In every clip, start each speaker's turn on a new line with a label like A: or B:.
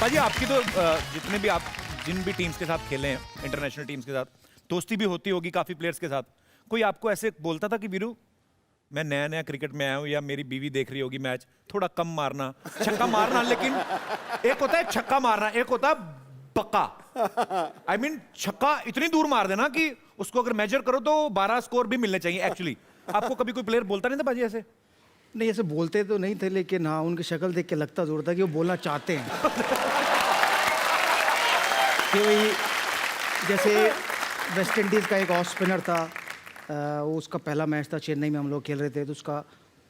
A: पाजी आपकी तो जितने भी आप जिन भी टीम्स के साथ खेले हैं इंटरनेशनल टीम्स के साथ दोस्ती भी होती होगी काफी प्लेयर्स के साथ, कोई आपको ऐसे बोलता था कि वीरू मैं नया नया क्रिकेट में आया हूँ या मेरी बीवी देख रही होगी मैच, थोड़ा कम मारना, छक्का मारना, लेकिन एक होता है छक्का मारना, एक होता है पक्का। I mean, छक्का इतनी दूर मार देना कि उसको अगर मेजर करो तो 12 स्कोर भी मिलने चाहिए एक्चुअली। आपको कभी कोई प्लेयर बोलता नहीं था बाजी ऐसे?
B: नहीं, ऐसे बोलते तो नहीं थे, लेकिन हाँ उनकी शक्ल देख के लगता जरूर था कि वो बोलना चाहते हैं। कि वही जैसे वेस्ट इंडीज़ का एक ऑफ स्पिनर था, वो उसका पहला मैच था, चेन्नई में हम लोग खेल रहे थे, तो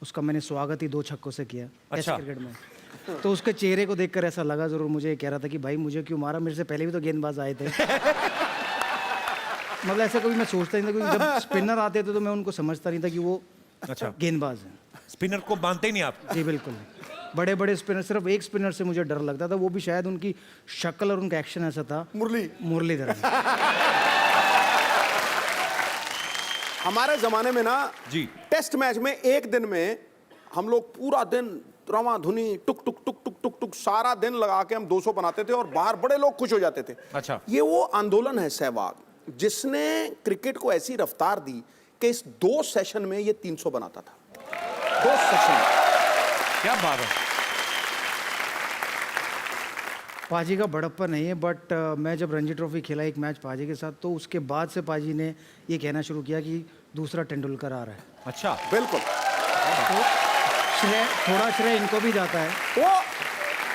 B: उसका मैंने स्वागत ही 2 छक्कों से किया टेस्ट क्रिकेट में। तो उसके चेहरे को देखकर ऐसा लगा जरूर मुझे, कह रहा था कि भाई मुझे क्यों मारा, मेरे से पहले भी तो गेंदबाज आए थे। मतलब ऐसा कभी मैं सोचता नहीं था, क्योंकि जब स्पिनर आते थे तो मैं उनको समझता नहीं था कि वो गेंदबाज हैं।
A: स्पिनर को मानते ही नहीं आप?
B: जी बिल्कुल। बड़े बड़े स्पिनर, सिर्फ एक स्पिनर से मुझे डर लगता था, वो भी शायद उनकी शक्ल और उनका एक्शन ऐसा था, मुरलीधरन।
C: हमारे जमाने में ना
A: जी
C: टेस्ट मैच में एक दिन में हम लोग पूरा दिन रवा धुनी टुक टुक टुक टुक टुक टुक सारा दिन लगा के हम 200 बनाते थे और बाहर बड़े लोग खुश हो जाते थे।
A: अच्छा,
C: ये वो आंदोलन है सहवाग जिसने क्रिकेट को ऐसी रफ्तार दी कि इस 2 सेशन में ये 300 बनाता था। 2 सेशन।
A: क्या बात है।
B: पाजी का बड़प्पन नहीं है, बट मैं जब रणजी ट्रॉफी खेला एक मैच पाजी के साथ, तो उसके बाद से पाजी ने ये कहना शुरू किया कि दूसरा तेंदुलकर आ रहा है।
A: अच्छा,
C: बिल्कुल।
B: तो थोड़ा श्रेय इनको भी जाता है।
C: वो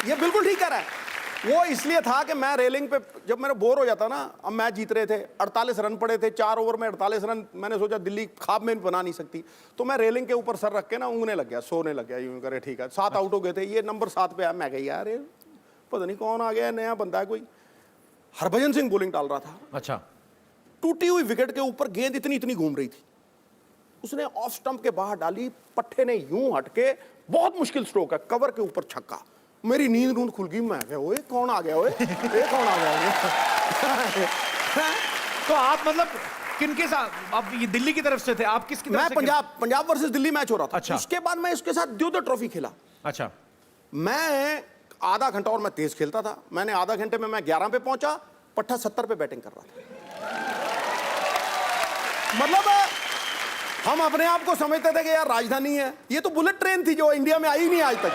C: ये बिल्कुल ठीक कह रहा है। वो इसलिए था कि मैं रेलिंग पे जब मेरा बोर हो जाता ना, अब मैच जीत रहे थे, 48 रन पड़े थे, 4 ओवर में 48 रन, मैंने सोचा दिल्ली ख्वाब में बना नहीं सकती, तो मैं रेलिंग के ऊपर सर रख के ना ऊँगने लग गया, सोने लग गया, यूं करे ठीक है। 7 आउट हो गए थे, ये नंबर 7 पे आया, मैं गई यार पता नहीं कौन आ गया, नया बंदा है कोई। हरभजन सिंह बॉलिंग डाल रहा था।
A: अच्छा,
C: टूटी हुई विकेट के ऊपर गेंद इतनी इतनी घूम रही थी, उसने ऑफ स्टंप के बाहर डाली, पट्टे ने यूं हटके, बहुत मुश्किल स्ट्रोक है, कवर के ऊपर छक्का। मेरी नींद नूंद खुल गई, मैं क्या ओए कौन आ गया, ओए ये कौन आ गया।
A: तो आप मतलब किनके साथ, आप ये दिल्ली की तरफ से थे, आप किसकी तरफ
C: मैं
A: से?
C: पंजाब वर्सेस दिल्ली मैच हो रहा था।
A: अच्छा।
C: उसके बाद मैं उसके साथ द्योदर ट्रॉफी खेला।
A: अच्छा,
C: मैं आधा घंटा, और मैं तेज खेलता था, मैंने आधा घंटे में मैं 11 पे पहुंचा, पट्टा 70 पे बैटिंग कर रहा था। मतलब हम अपने आप को समझते थे कि यार राजधानी है, ये तो बुलेट ट्रेन थी जो इंडिया में आई नहीं आज तक।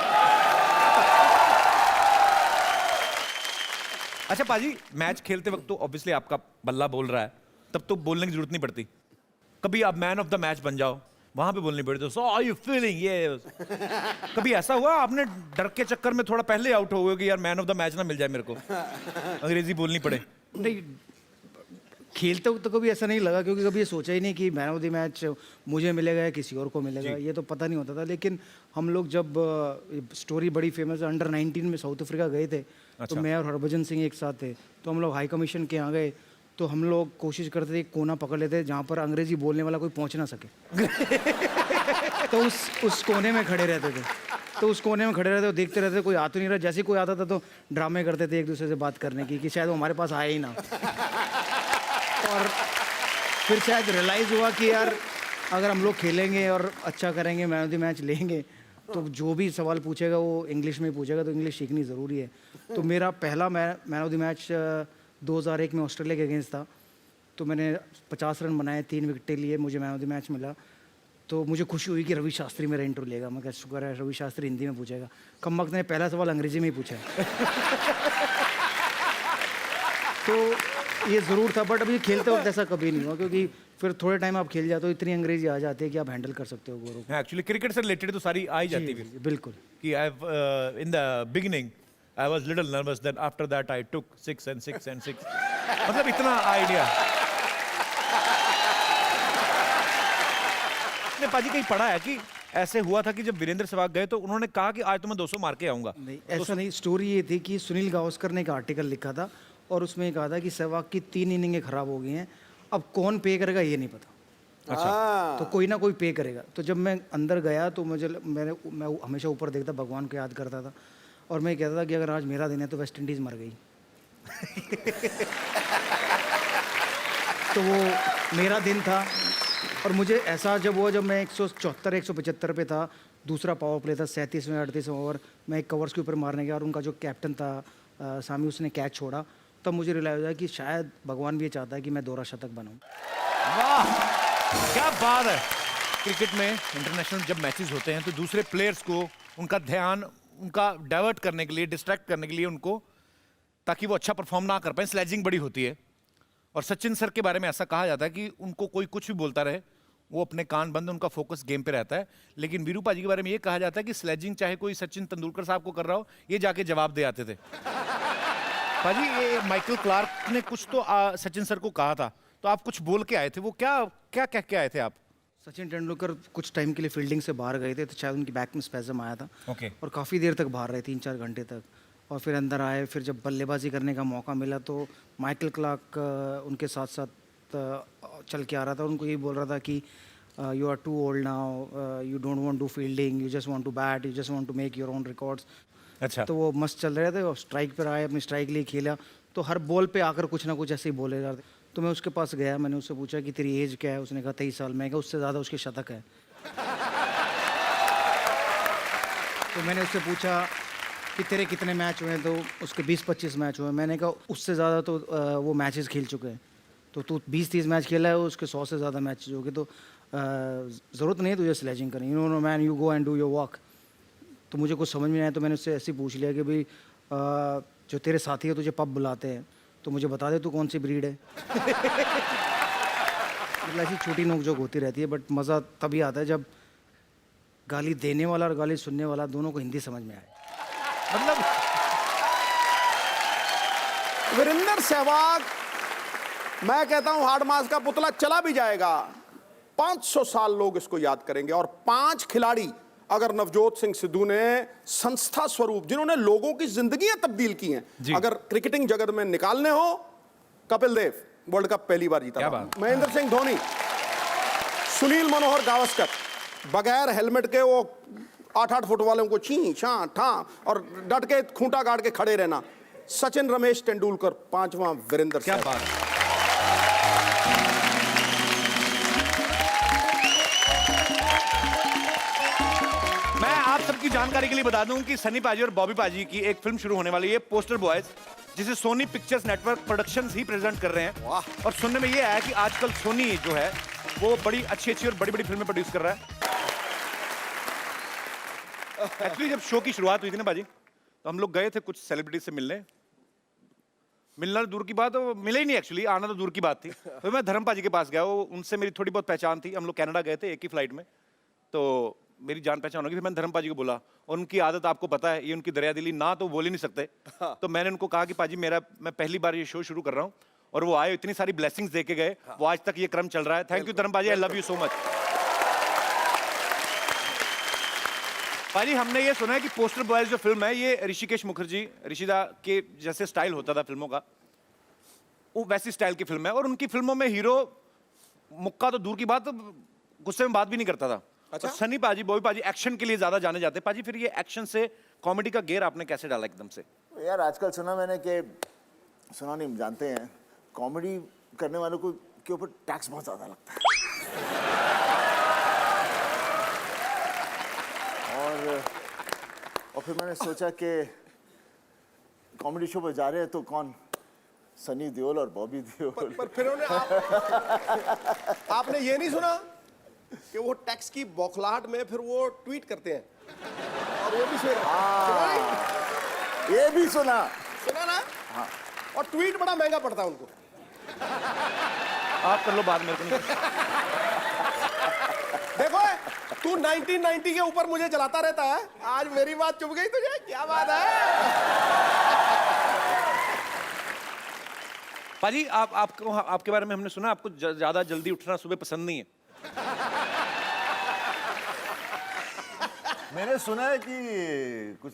A: अच्छा पाजी, मैच खेलते वक्त तो ऑब्वियसली आपका बल्ला बोल रहा है, तब तो बोलने की जरूरत नहीं पड़ती। कभी आप मैन ऑफ द मैच बन जाओ, वहां पे बोलनी पड़ती, सो आर यू फीलिंग ये। कभी ऐसा हुआ आपने डर के चक्कर में थोड़ा पहले आउट हो गए कि यार मैन ऑफ द मैच ना मिल जाए मेरे को, अंग्रेजी बोलनी पड़े?
B: नहीं, खेलते वक्त तो कभी ऐसा नहीं लगा, क्योंकि कभी ये सोचा ही नहीं कि मैन ऑफ द मैच मुझे मिलेगा या किसी और को मिलेगा, ये तो पता नहीं होता था। लेकिन हम लोग जब स्टोरी बड़ी फेमस है, अंडर 19 में साउथ अफ्रीका गए थे। अच्छा। तो मैं और हरभजन सिंह एक साथ थे, तो हम लोग हाई कमीशन के यहाँ गए, तो हम लोग कोशिश करते थे कोना पकड़ लेते जहाँ पर अंग्रेजी बोलने वाला कोई पहुँच ना सके। तो उस कोने में खड़े रहते थे, और देखते रहते, कोई आ तो नहीं रहा। जैसे कोई आता था तो ड्रामे करते थे एक दूसरे से बात करने की, कि शायद वो हमारे पास आए ही ना। और फिर शायद रियलाइज़ हुआ कि यार अगर हम लोग खेलेंगे और अच्छा करेंगे, मैन ऑफ द मैच लेंगे, तो जो भी सवाल पूछेगा वो इंग्लिश में पूछेगा, तो इंग्लिश सीखनी ज़रूरी है। तो मेरा पहला मैन ऑफ द मैच 2001 में ऑस्ट्रेलिया के अगेंस्ट था, तो मैंने 50 रन बनाए, 3 विकेटें लिए, मुझे मैन ऑफ द मैच मिला। तो मुझे खुशी हुई कि रवि शास्त्री मेरा इंटरव्यू लेगा। मैं कहा शुक्र है रवि शास्त्री हिंदी में पूछेगा, कम वक्त ने पहला सवाल अंग्रेजी में ही पूछा। तो ये ज़रूर था, बट अभी खेलते वक्त ऐसा कभी नहीं हुआ, क्योंकि फिर थोड़े टाइम आप खेल जाते हो, इतनी अंग्रेजी आ जाती है कि आप हैंडल कर सकते हो गोरों को।
A: एक्चुअली क्रिकेट से रिलेटेड तो सारी आ ही जाती है।
B: बिल्कुल।
A: कि I in the beginning I was little nervous, then after that I took 6 and 6 and 6, मतलब इतना आइडिया। ने पाजी कहीं पढ़ा है कि ऐसे हुआ था कि जब वीरेंद्र सहवाग गए तो उन्होंने कहा कि आज तो मैं 200 मार के आऊंगा?
B: नहीं, ऐसा नहीं। स्टोरी ये थी कि सुनील गावस्कर ने एक आर्टिकल लिखा था, और उसमें कहा था कि सहवाग की 3 इनिंगें खराब हो गई हैं, अब कौन पे करेगा ये नहीं पता।
A: अच्छा।
B: तो कोई ना कोई पे करेगा। तो जब मैं अंदर गया तो मैं हमेशा ऊपर देखता, भगवान को याद करता था, और मैं कहता था कि अगर आज मेरा दिन है तो वेस्ट इंडीज़ मर गई। तो वो मेरा दिन था। और मुझे ऐसा जब हुआ, जब मैं 174 175 पे था, दूसरा पावर प्ले था, 37वें 38वें ओवर, मैं एक कवर्स के ऊपर मारने गया, और उनका जो कैप्टन था सामी उसने कैच छोड़ा, तब मुझे रियलाइज हुआ कि शायद भगवान भी ये चाहता है कि मैं दोहरा शतक बनाऊं।
A: वाह क्या बात है। क्रिकेट में इंटरनेशनल जब मैचेस होते हैं तो दूसरे प्लेयर्स को उनका ध्यान उनका डाइवर्ट करने के लिए, डिस्ट्रैक्ट करने के लिए उनको, ताकि वो अच्छा परफॉर्म ना कर पाए, स्लेजिंग बड़ी होती है। और सचिन सर के बारे में ऐसा कहा जाता है कि उनको कोई कुछ भी बोलता रहे, वो अपने कान बंद, उनका फोकस गेम पे रहता है। लेकिन वीरू पाजी के बारे में ये कहा जाता है कि स्लेजिंग चाहे कोई सचिन तेंदुलकर साहब को कर रहा हो, ये जाके जवाब दे आते थे। पाजी ये माइकल क्लार्क ने कुछ तो सचिन सर को कहा था, तो आप कुछ बोल के आए थे, वो क्या क्या कह के आए थे आप?
B: सचिन तेंदुलकर कुछ टाइम के लिए फील्डिंग से बाहर गए थे, तो शायद उनकी बैक में स्पैज़म आया था।
A: Okay.
B: और काफ़ी देर तक बाहर रहे, 3-4 घंटे तक, और फिर अंदर आए। फिर जब बल्लेबाजी करने का मौका मिला तो माइकल क्लार्क उनके साथ साथ चल के आ रहा था। उनको यही बोल रहा था कि you are too old now, you don't want to fielding, you just want to bat, you just want to make your own records.
A: अच्छा।
B: तो वो मस्त चल रहे थे और स्ट्राइक पर आए, अपनी स्ट्राइक लिए खेला, तो हर बॉल पे आकर कुछ ना कुछ ऐसे ही बोले जा रहे थे। तो मैं उसके पास गया, मैंने उससे पूछा कि तेरी एज क्या है? उसने कहा 23 साल। मैं कहा उससे ज़्यादा उसके शतक है। तो मैंने उससे पूछा कि तेरे कितने मैच हुए हैं? तो उसके 20-25 मैच हुए। मैंने कहा उससे ज़्यादा तो वो मैचेस खेल चुके हैं, तो तू 20-30 मैच खेला है, उसके 100 से ज़्यादा मैचेस हो गए, तो ज़रूरत नहीं है तुझे स्लेजिंग करनी। You know man, you go and do your walk. तो मुझे कुछ समझ में नहीं आया, तो मैंने उससे ऐसे ही पूछ लिया कि भाई जो तेरे साथी है तुझे पब बुलाते हैं, तो मुझे बता दे तू कौन सी ब्रीड है। मतलब ऐसी छोटी नोक-झोंक होती रहती है, बट मज़ा तभी आता है जब गाली देने वाला और गाली सुनने वाला दोनों को हिंदी समझ में आए।
A: मतलब
C: वीरेंद्र सहवाग, मैं कहता हूं हार्ड मास का पुतला चला भी जाएगा, 500 साल लोग इसको याद करेंगे। और 5 खिलाड़ी अगर नवजोत सिंह सिद्धू ने संस्था स्वरूप, जिन्होंने लोगों की जिंदगियां तब्दील की हैं, अगर क्रिकेटिंग जगत में निकालने हो, कपिल देव वर्ल्ड कप पहली बार जीता था, महेंद्र सिंह धोनी, सुनील मनोहर गावस्कर, बगैर हेलमेट के वो 8-8 फुट वालों को छी छा ठा और डट के खूंटा गाड़ के खड़े रहना, सचिन रमेश तेंदुलकर, 5वां वीरेंद्र
A: क्या
C: सहवाग।
A: बात है। मैं आप सबकी जानकारी के लिए बता दूं कि सनी पाजी और बॉबी पाजी की एक फिल्म शुरू होने वाली है, पोस्टर बॉयज, जिसे सोनी पिक्चर्स नेटवर्क प्रोडक्शंस ही प्रेजेंट कर रहे हैं। और सुनने में ये आया कि आजकल सोनी जो है वो बड़ी अच्छी और बड़ी फिल्में प्रोड्यूस कर रहा है। एक्चुअली जब शो की शुरुआत हुई थी ना बाजी, तो हम लोग गए थे कुछ सेलिब्रिटी से मिलना दूर की बात, वो मिले ही नहीं, एक्चुअली आना तो दूर की बात थी। तो मैं धर्म पाजी के पास गया, वो उनसे मेरी थोड़ी बहुत पहचान थी, हम लोग कनाडा गए थे एक ही फ्लाइट में, तो मेरी जान पहचान होगी। फिर मैंने धर्म पाजी को बोला, और उनकी आदत आपको पता है, ये उनकी दरियादिली, ना तो बोल ही नहीं सकते। तो मैंने उनको कहा कि पाजी मैं पहली बार ये शो शुरू कर रहा हूँ, और वो आए, इतनी सारी ब्लेसिंग्स दे के गए, वो आज तक ये क्रम चल रहा है। थैंक यू धर्म पाजी, I love you so much. पाजी हमने ये सुना है कि पोस्टर बॉयज जो फिल्म है, ये ऋषिकेश मुखर्जी, ऋषिदा के जैसे स्टाइल होता था फिल्मों का, वो वैसी स्टाइल की फिल्म है। और उनकी फिल्मों में हीरो मुक्का तो दूर की बात, गुस्से में बात भी नहीं करता था। अच्छा? सनी पाजी, बॉबी पाजी एक्शन के लिए ज्यादा जाने जाते। पाजी फिर ये एक्शन से कॉमेडी का गेयर आपने कैसे डाला एकदम से?
D: यार आजकल सुना मैंने कि, सुना नहीं जानते हैं, कॉमेडी करने वालों को के ऊपर टैक्स बहुत ज्यादा लगता है। और फिर मैंने सोचा कि कॉमेडी शो पर जा रहे हैं तो कौन, सनी देओल और बॉबी देओल।
C: पर फिर आपने ये नहीं सुना कि वो टैक्स की बौखलाहट में फिर वो ट्वीट करते हैं, और वो भी सुना,
D: ये भी सुना
C: ना? हाँ। और ट्वीट बड़ा महंगा पड़ता है उनको।
A: आप कर लो बाद में।
C: देखो तू 1990 के ऊपर मुझे जलाता रहता है, आज मेरी बात चुभ गई तुझे, क्या बात है?
A: पाजी आपके बारे में हमने सुना आपको ज्यादा जल्दी उठना सुबह पसंद नहीं है।
D: मैंने सुना है कि कुछ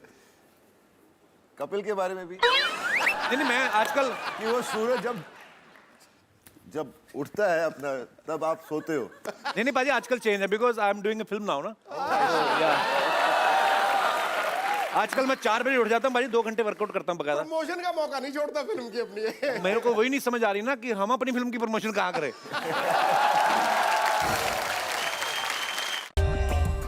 D: कपिल के बारे में भी,
A: नहीं मैं आजकल
D: कि वो सूरज जब उठता है अपना, तब आप सोते हो।
A: नहीं पाजी आजकल चेंज है, because I am doing a film now ना। आजकल मैं 4 बजे उठ जाता हूँ भाई, 2 घंटे वर्कआउट करता हूँ बकायदा।
C: प्रमोशन का मौका नहीं छोड़ता फिल्म की अपनी।
A: मेरे को वही नहीं समझ आ रही ना कि हम अपनी फिल्म की प्रमोशन कहाँ करें।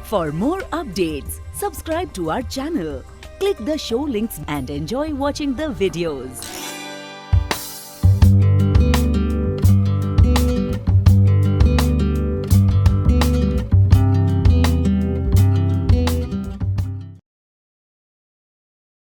E: For more updates, subscribe to our channel, Click the show links and enjoy watching the videos.